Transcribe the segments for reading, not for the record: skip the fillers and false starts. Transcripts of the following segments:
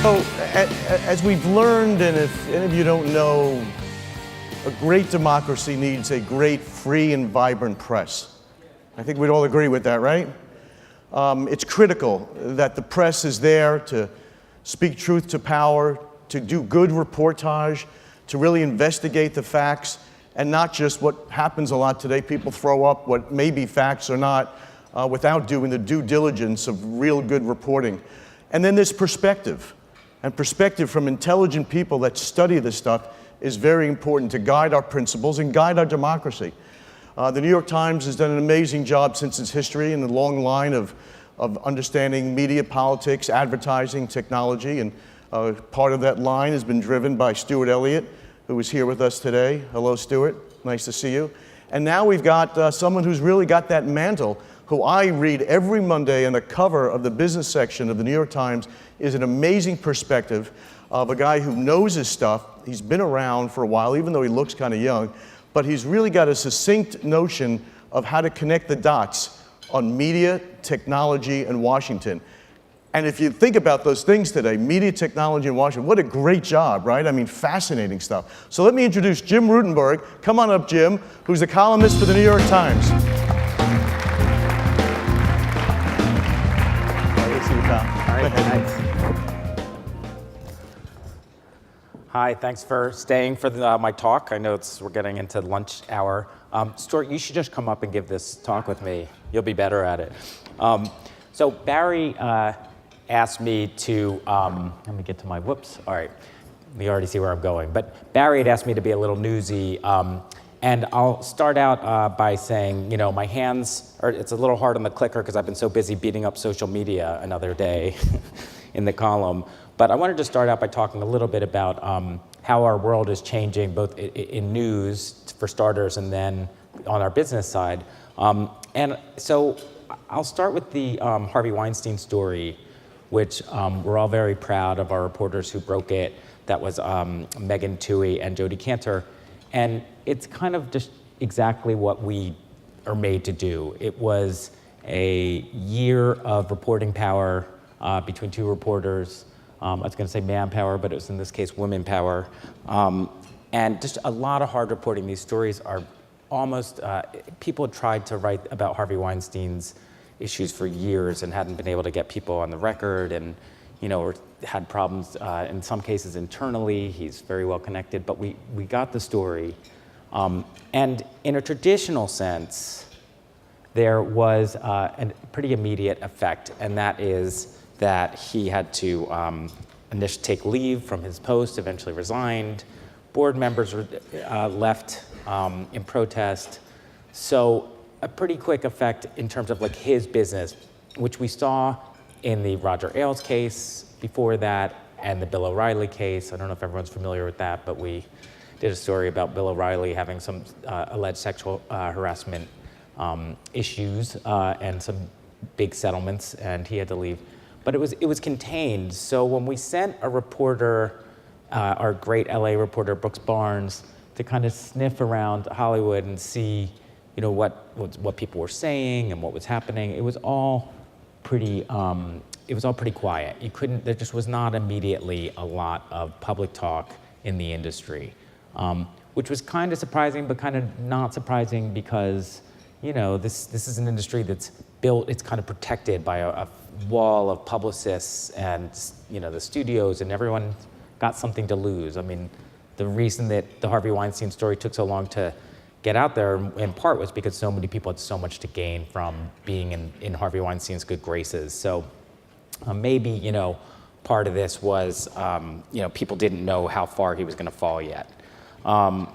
So, as we've learned, and if any of you don't know, a great democracy needs a great, free, and vibrant press. I think we'd all agree with that, right? It's critical that the press is there to speak truth to power, to do good reportage, to really investigate the facts, and not just what happens a lot today. People throw up what may be facts or not without doing the due diligence of real good reporting. And then there's perspective. And perspective from intelligent people that study this stuff is very important to guide our principles and guide our democracy. The New York Times has done an amazing job since its history in the long line of understanding media, politics, advertising, technology, and part of that line has been driven by Stuart Elliott, who is here with us today. Hello, Stuart. Nice to see you. And now we've got someone who's really got that mantle, who I read every Monday on the cover of the business section of the New York Times, is an amazing perspective of a guy who knows his stuff. He's been around for a while, even though he looks kind of young, but he's really got a succinct notion of how to connect the dots on media, technology, and Washington. And if you think about those things today, media, technology, and Washington, what a great job, right? I mean, fascinating stuff. So let me introduce Jim Rutenberg. Come on up, Jim, who's a columnist for the New York Times. Hi, thanks for staying for my talk. I know we're getting into lunch hour. Stuart, you should just come up and give this talk with me. You'll be better at it. So Barry asked me to, let me get to my, whoops, all right. You already see where I'm going. But Barry had asked me to be a little newsy. And I'll start out by saying, you know, my hands, it's a little hard on the clicker because I've been so busy beating up social media another day in the column. But I wanted to start out by talking a little bit about how our world is changing, both in news, for starters, and then on our business side. And so I'll start with the Harvey Weinstein story, which we're all very proud of our reporters who broke it. That was Megan Twohey and Jodi Kantor. And it's kind of just exactly what we are made to do. It was a year of reporting power between two reporters. I was going to say manpower, but it was in this case women power. And just a lot of hard reporting. These stories are almost, people had tried to write about Harvey Weinstein's issues for years and hadn't been able to get people on the record, and or had problems in some cases internally. He's very well connected, but we got the story. And in a traditional sense, there was a pretty immediate effect, and that is that he had to initially take leave from his post, eventually resigned. Board members were left in protest. So a pretty quick effect in terms of like his business, which we saw in the Roger Ailes case before that, and the Bill O'Reilly case. I don't know if everyone's familiar with that, but we did a story about Bill O'Reilly having some alleged sexual harassment issues and some big settlements, and he had to leave. But it was contained. So when we sent a reporter, our great LA reporter Brooks Barnes, to kind of sniff around Hollywood and see, what people were saying and what was happening, it was all pretty quiet. There just was not immediately a lot of public talk in the industry, which was kind of surprising, but kind of not surprising because, this is an industry that's built, it's kind of protected by a wall of publicists and, the studios, and everyone got something to lose. I mean, the reason that the Harvey Weinstein story took so long to get out there, in part, was because so many people had so much to gain from being in Harvey Weinstein's good graces. So maybe, part of this was, people didn't know how far he was going to fall yet. But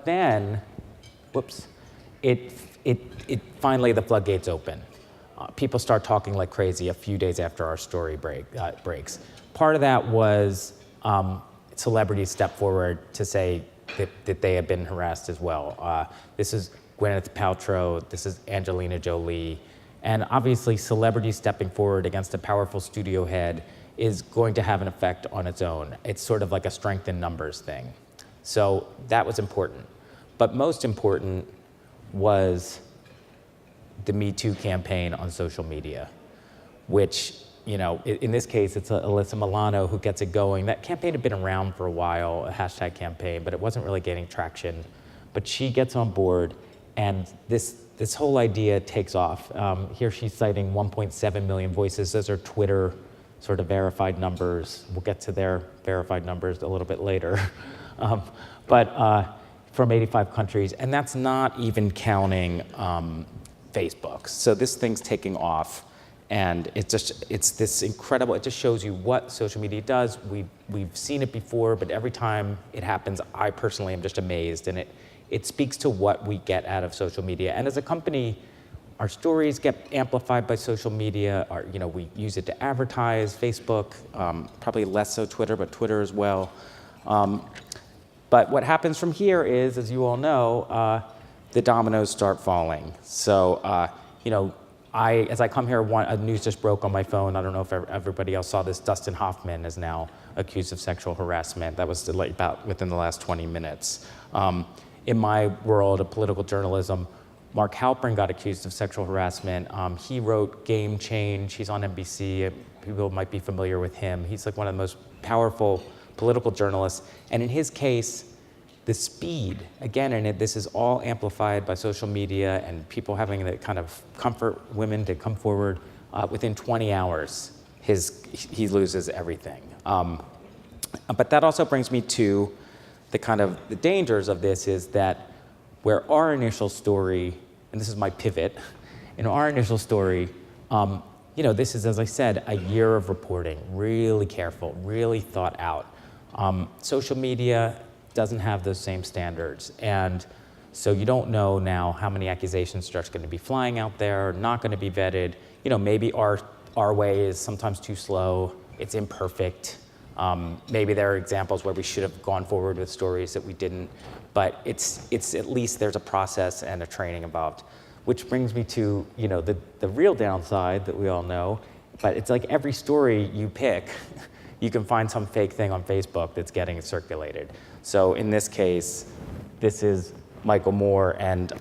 then, whoops, it finally, the floodgates open. People start talking like crazy a few days after our story breaks. Part of that was celebrities step forward to say that they had been harassed as well. This is Gwyneth Paltrow, this is Angelina Jolie, and obviously celebrities stepping forward against a powerful studio head is going to have an effect on its own. It's sort of like a strength in numbers thing. So that was important. But most important was the Me Too campaign on social media, which, in this case, it's Alyssa Milano who gets it going. That campaign had been around for a while, a hashtag campaign, but it wasn't really gaining traction. But she gets on board, and this whole idea takes off. Here she's citing 1.7 million voices. Those are Twitter sort of verified numbers. We'll get to their verified numbers a little bit later. But from 85 countries, and that's not even counting Facebook. So this thing's taking off, and it's this incredible, it just shows you what social media does. We've seen it before, but every time it happens, I personally am just amazed, and it speaks to what we get out of social media. And as a company, our stories get amplified by social media. We use it to advertise, Facebook, probably less so Twitter, but Twitter as well. But what happens from here is, as you all know, the dominoes start falling. So, as I come here, news just broke on my phone. I don't know if everybody else saw this. Dustin Hoffman is now accused of sexual harassment. That was about within the last 20 minutes. In my world of political journalism, Mark Halperin got accused of sexual harassment. He wrote Game Change. He's on NBC. People might be familiar with him. He's like one of the most powerful political journalists. And in his case, the speed, again, and this is all amplified by social media and people having the kind of comfort women to come forward. Within 20 hours, he loses everything. But that also brings me to the dangers of this is that where our initial story, and this is my pivot, in our initial story, this is, as I said, a year of reporting, really careful, really thought out. Social media doesn't have those same standards. And so you don't know now how many accusations are going to be flying out there, not going to be vetted. Maybe our way is sometimes too slow, it's imperfect. Maybe there are examples where we should have gone forward with stories that we didn't, but it's at least there's a process and a training involved. Which brings me to the real downside that we all know, but it's like every story you pick, you can find some fake thing on Facebook that's getting circulated. So in this case, this is Michael Moore, and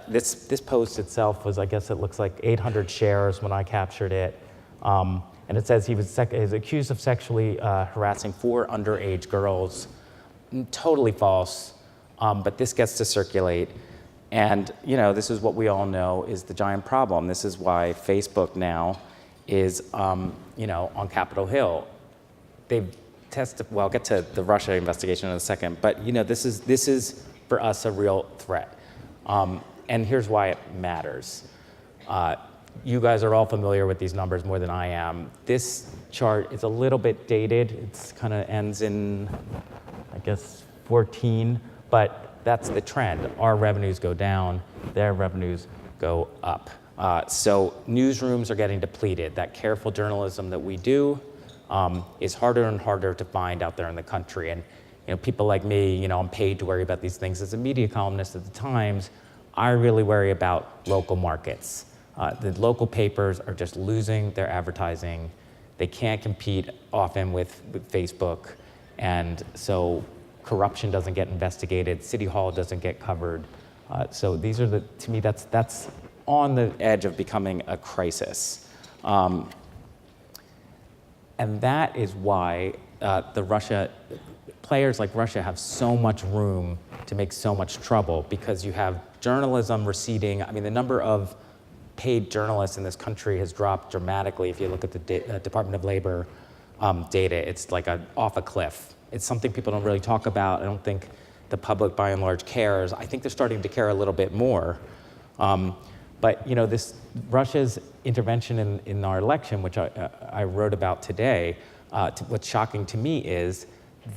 this post itself was, I guess it looks like 800 shares when I captured it. And it says he was accused of sexually harassing 4 underage girls. Totally false, but this gets to circulate. And this is what we all know is the giant problem. This is why Facebook now is on Capitol Hill. They've tested, well, I'll get to the Russia investigation in a second, but this is for us a real threat. And here's why it matters. You guys are all familiar with these numbers more than I am. This chart is a little bit dated. It's kind of ends in, I guess, 14, but that's the trend. Our revenues go down, their revenues go up. So newsrooms are getting depleted. That careful journalism that we do is harder and harder to find out there in the country. And people like me, I'm paid to worry about these things. As a media columnist at the Times, I really worry about local markets. The local papers are just losing their advertising. They can't compete often with Facebook. And so corruption doesn't get investigated. City Hall doesn't get covered. So these are to me, that's on the edge of becoming a crisis. And that is why players like Russia have so much room to make so much trouble, because you have journalism receding. I mean, the number of paid journalists in this country has dropped dramatically. If you look at the Department of Labor data, it's like off a cliff. It's something people don't really talk about. I don't think the public, by and large, cares. I think they're starting to care a little bit more. But this Russia's intervention in our election, which I wrote about today, what's shocking to me is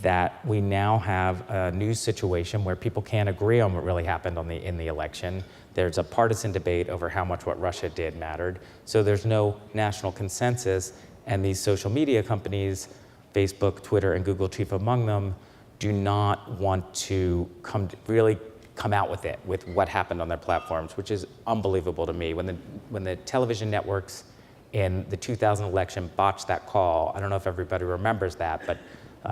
that we now have a news situation where people can't agree on what really happened in the election. There's a partisan debate over how much what Russia did mattered. So there's no national consensus, and these social media companies, Facebook, Twitter, and Google chief among them, do not want to really come out with what happened on their platforms, which is unbelievable to me. When the television networks in the 2000 election botched that call, I don't know if everybody remembers that, but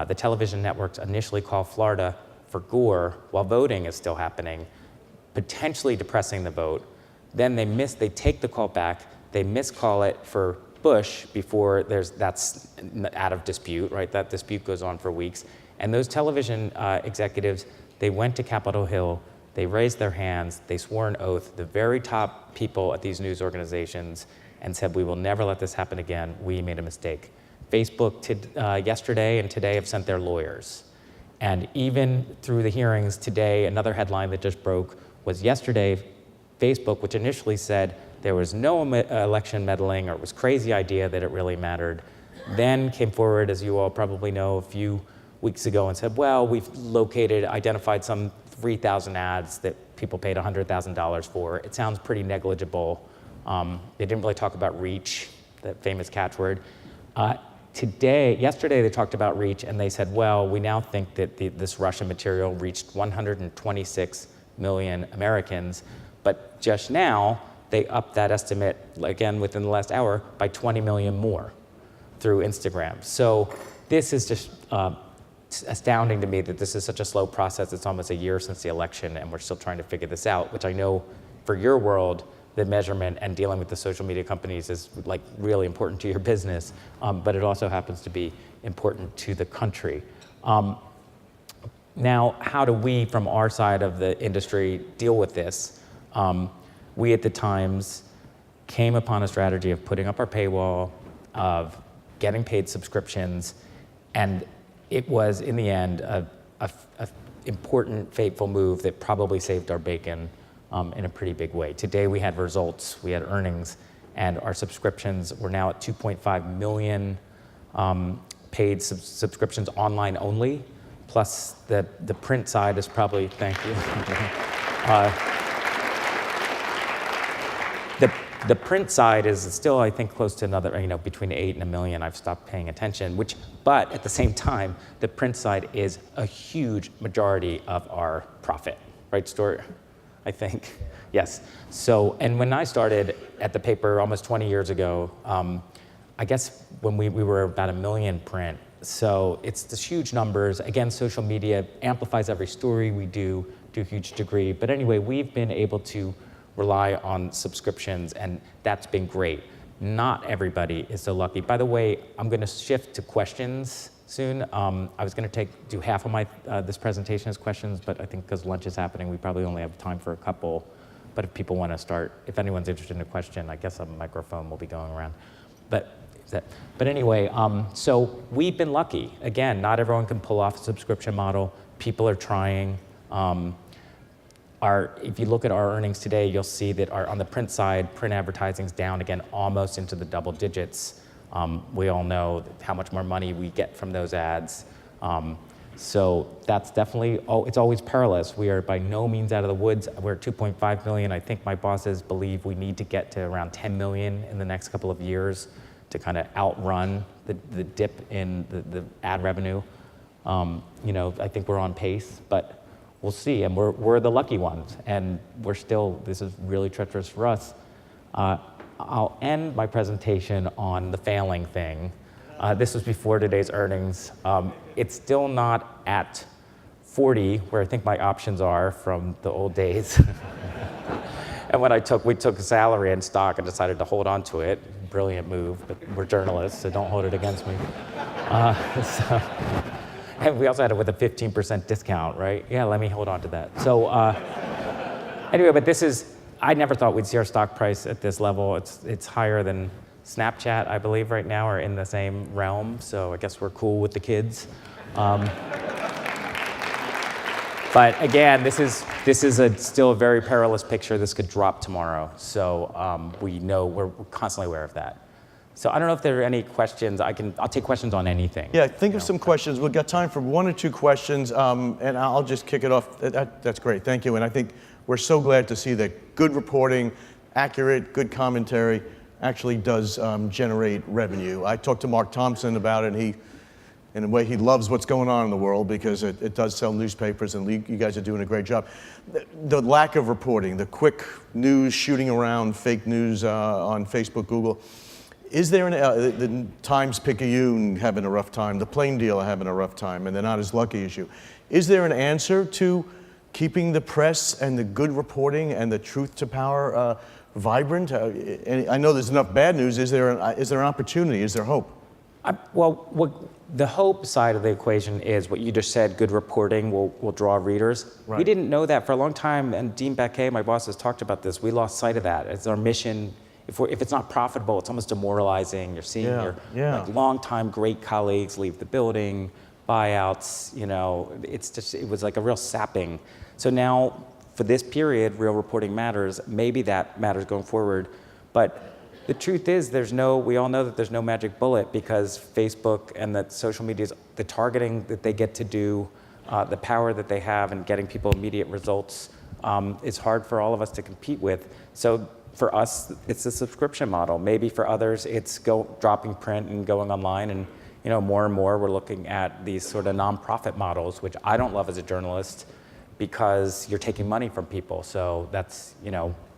the television networks initially called Florida for Gore while voting is still happening, potentially depressing the vote. Then they take the call back, they miscall it for Bush before that's out of dispute, right? That dispute goes on for weeks. And those television executives, they went to Capitol Hill, they raised their hands, they swore an oath, the very top people at these news organizations, and said, we will never let this happen again. We made a mistake. Facebook yesterday and today have sent their lawyers. And even through the hearings today, another headline that just broke was yesterday, Facebook, which initially said there was no election meddling or it was a crazy idea that it really mattered, then came forward, as you all probably know, a few weeks ago and said, well, we've identified some 3,000 ads that people paid $100,000 for. It sounds pretty negligible. They didn't really talk about reach, that famous catchword. Yesterday they talked about reach and they said, well, we now think that this Russian material reached 126 million Americans, but just now they upped that estimate, again within the last hour, by 20 million more through Instagram. So this is just astounding to me that this is such a slow process. It's almost a year since the election and we're still trying to figure this out, which I know for your world, the measurement and dealing with the social media companies is like really important to your business, but it also happens to be important to the country. Now, how do we, from our side of the industry, deal with this? We at the Times came upon a strategy of putting up our paywall, of getting paid subscriptions, and it was, in the end, a important, fateful move that probably saved our bacon in a pretty big way. Today we had results, we had earnings, and our subscriptions were now at 2.5 million paid subscriptions online only, plus the print side is probably, thank you. The print side is still, I think, close to another, between 8 and 1 million. I've stopped paying attention, but at the same time, the print side is a huge majority of our profit, right, Stuart? I think, yes. So, and when I started at the paper almost 20 years ago, I guess when we were about 1 million print. So it's this huge numbers. Again, social media amplifies every story we do to a huge degree. But anyway, we've been able to rely on subscriptions, and that's been great. Not everybody is so lucky. By the way, I'm going to shift to questions soon. I was going to do half of this presentation as questions, but I think because lunch is happening, we probably only have time for a couple. But if people want to start, if anyone's interested in a question, I guess a microphone will be going around. But anyway, so we've been lucky. Again, not everyone can pull off a subscription model. People are trying. If you look at our earnings today, you'll see that on the print side, print advertising's down again, almost into the double digits. We all know how much more money we get from those ads. So that's definitely, it's always perilous. We are by no means out of the woods. We're at 2.5 million. I think my bosses believe we need to get to around 10 million in the next couple of years to kind of outrun the dip in the ad revenue. I think we're on pace, but we'll see, and we're the lucky ones, and this is really treacherous for us. I'll end my presentation on the failing thing. This was before today's earnings. It's still not at 40, where I think my options are from the old days. And when we took a salary and stock and decided to hold on to it. Brilliant move, but we're journalists, so don't hold it against me. And we also had it with a 15% discount, right? Yeah, let me hold on to that. So anyway, but I never thought we'd see our stock price at this level. It's higher than Snapchat, I believe, right now, or in the same realm. So I guess we're cool with the kids. But again, this is still a very perilous picture. This could drop tomorrow. So we're constantly aware of that. So I don't know if there are any questions. I'll take questions on anything. Yeah, think of some questions. We've got time for 1 or 2 questions, and I'll just kick it off. That's great, thank you. And I think we're so glad to see that good reporting, accurate, good commentary actually does generate revenue. I talked to Mark Thompson about it, and in a way, he loves what's going on in the world because it does sell newspapers, and you guys are doing a great job. The lack of reporting, the quick news shooting around, fake news on Facebook, Google. Is there the Times-Picayune having a rough time, the Plain Dealer having a rough time, and they're not as lucky as you? Is there an answer to keeping the press and the good reporting and the truth to power vibrant? And I know there's enough bad news. Is there an opportunity? Is there hope? The hope side of the equation is what you just said, good reporting will draw readers. Right. We didn't know that for a long time, and Dean Baquet, my boss, has talked about this. We lost sight of that. It's our mission. If it's not profitable, it's almost demoralizing. You're seeing your like, longtime great colleagues leave the building, buyouts, it was like a real sapping. So now, for this period, real reporting matters. Maybe that matters going forward, but the truth is, we all know that there's no magic bullet because Facebook and that social media's, the targeting that they get to do, the power that they have in getting people immediate results is hard for all of us to compete with. So for us, it's a subscription model. Maybe for others, it's dropping print and going online. And more and more, we're looking at these sort of nonprofit models, which I don't love as a journalist because you're taking money from people. So that's,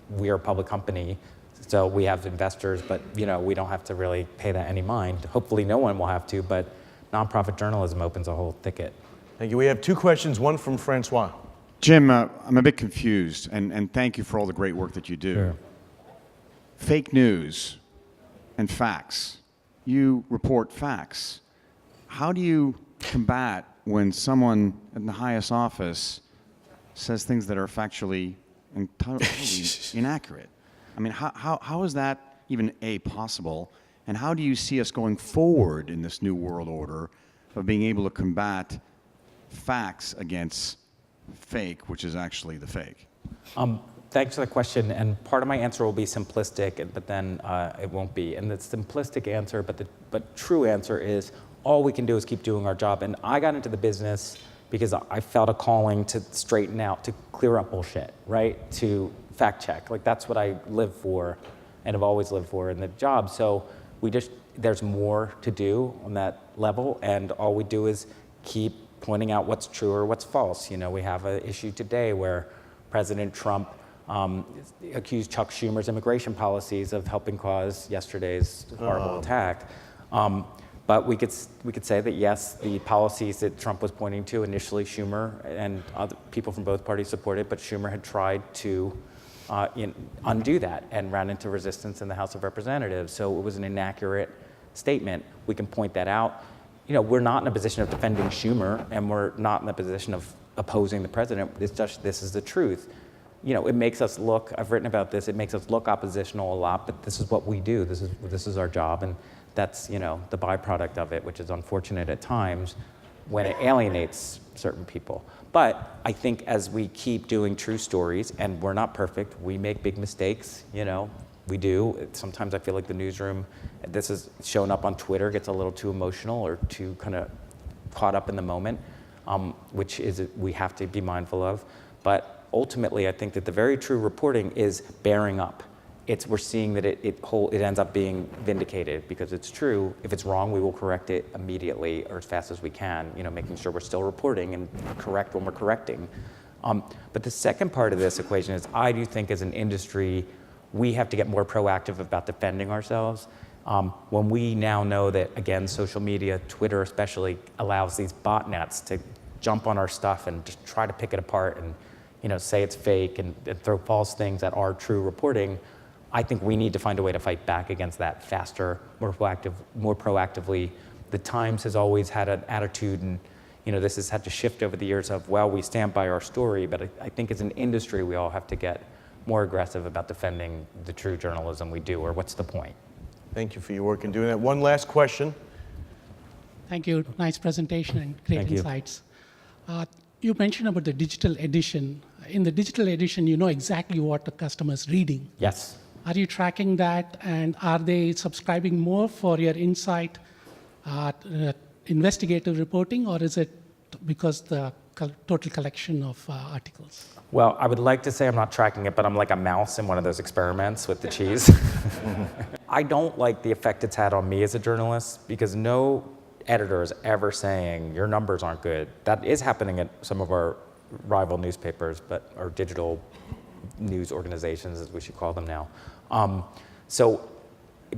we're a public company. So we have investors, but we don't have to really pay that any mind. Hopefully no one will have to, but nonprofit journalism opens a whole thicket. Thank you. We have two questions, one from Francois. Jim, I'm a bit confused, and thank you for all the great work that you do. Sure. Fake news and facts. You report facts. How do you combat when someone in the highest office says things that are factually and totally inaccurate? I mean, how is that even possible? And how do you see us going forward in this new world order of being able to combat facts against fake, which is actually the fake? Thanks for the question. And part of my answer will be simplistic, but then it won't be. And the simplistic answer, but true answer is all we can do is keep doing our job. And I got into the business because I felt a calling to straighten out, to clear up bullshit, right? To fact check. Like that's what I live for and have always lived for in the job. So there's more to do on that level, and all we do is keep pointing out what's true or what's false. We have an issue today where President Trump accused Chuck Schumer's immigration policies of helping cause yesterday's horrible attack. But we could say that yes, the policies that Trump was pointing to initially, Schumer and other people from both parties supported, but Schumer had tried to undo that and ran into resistance in the House of Representatives. So it was an inaccurate statement. We can point that out. We're not in a position of defending Schumer, and we're not in a position of opposing the president. It's just, this is the truth. It makes us look, I've written about this, it makes us look oppositional a lot, but this is what we do. This is our job, and that's, the byproduct of it, which is unfortunate at times when it alienates certain people. But I think as we keep doing true stories, and we're not perfect, we make big mistakes, we do. Sometimes I feel like the newsroom, this is shown up on Twitter, gets a little too emotional or too kind of caught up in the moment, which is we have to be mindful of. But ultimately, I think that the very true reporting is bearing up. We're seeing that it ends up being vindicated because it's true. If it's wrong, we will correct it immediately or as fast as we can, making sure we're still reporting and correct when we're correcting. But the second part of this equation is I do think as an industry, we have to get more proactive about defending ourselves. When we now know that, again, social media, Twitter especially, allows these botnets to jump on our stuff and just try to pick it apart and say it's fake and throw false things at our true reporting, I think we need to find a way to fight back against that faster, more proactively. The Times has always had an attitude, and this has had to shift over the years of, well, we stand by our story, but I think as an industry, we all have to get more aggressive about defending the true journalism we do, or what's the point? Thank you for your work in doing that. One last question. Thank you. Nice presentation and great insights. You mentioned about the digital edition. In the digital edition, you know exactly what the customer's reading. Yes. Are you tracking that, and are they subscribing more for your insight, investigative reporting, or is it because the total collection of articles? Well, I would like to say I'm not tracking it, but I'm like a mouse in one of those experiments with the cheese. I don't like the effect it's had on me as a journalist, because no editor is ever saying your numbers aren't good. That is happening at some of our rival newspapers, but our digital news organizations, as we should call them now. So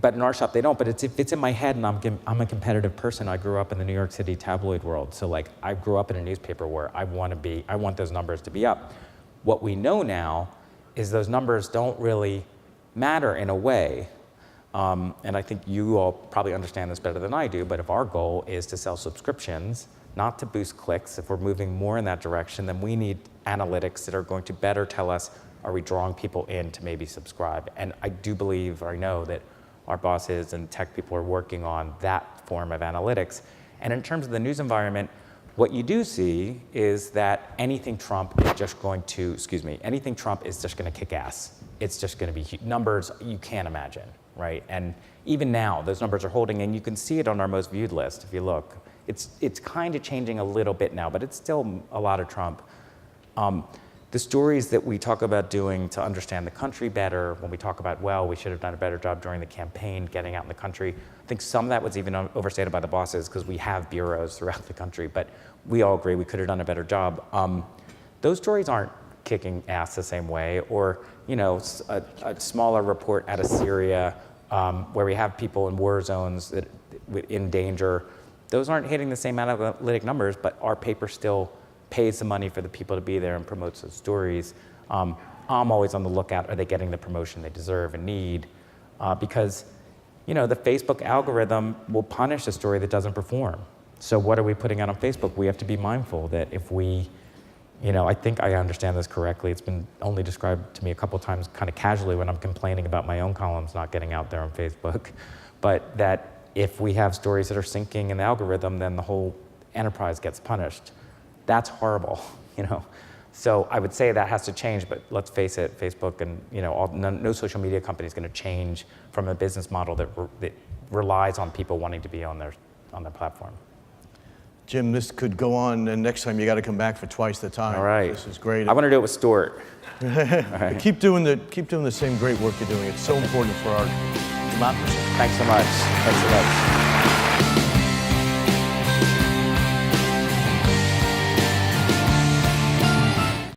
but in our shop, they don't. But it's in my head, and I'm a competitive person. I grew up in the New York City tabloid world. So like, I grew up in a newspaper where I want those numbers to be up. What we know now is those numbers don't really matter in a way. And I think you all probably understand this better than I do, but if our goal is to sell subscriptions, not to boost clicks, if we're moving more in that direction, then we need analytics that are going to better tell us, are we drawing people in to maybe subscribe? And I do believe, or I know that our bosses and tech people are working on that form of analytics. And in terms of the news environment, what you do see is that anything Trump is just going to kick ass. It's just going to be numbers you can't imagine, right? And even now, those numbers are holding, and you can see it on our most viewed list if you look. It's kind of changing a little bit now, but it's still a lot of Trump. The stories that we talk about doing to understand the country better, when we talk about, well, we should have done a better job during the campaign, getting out in the country, I think some of that was even overstated by the bosses because we have bureaus throughout the country, but we all agree we could have done a better job. Those stories aren't kicking ass the same way, or a smaller report out of Syria where we have people in war zones that in danger. Those aren't hitting the same analytic numbers, but our paper still pays the money for the people to be there and promotes those stories. I'm always on the lookout, are they getting the promotion they deserve and need? Because the Facebook algorithm will punish a story that doesn't perform. So what are we putting out on Facebook? We have to be mindful that if we, I think I understand this correctly. It's been only described to me a couple times kind of casually when I'm complaining about my own columns not getting out there on Facebook. But that if we have stories that are sinking in the algorithm, then the whole enterprise gets punished. That's horrible, So I would say that has to change, but let's face it, Facebook and no social media company is going to change from a business model that relies on people wanting to be on their platform. Jim, this could go on, and next time you got to come back for twice the time. All right. This is great. I want to do it with Stuart. All right. Keep doing the same great work you're doing. It's so important for our democracy. Thanks so much.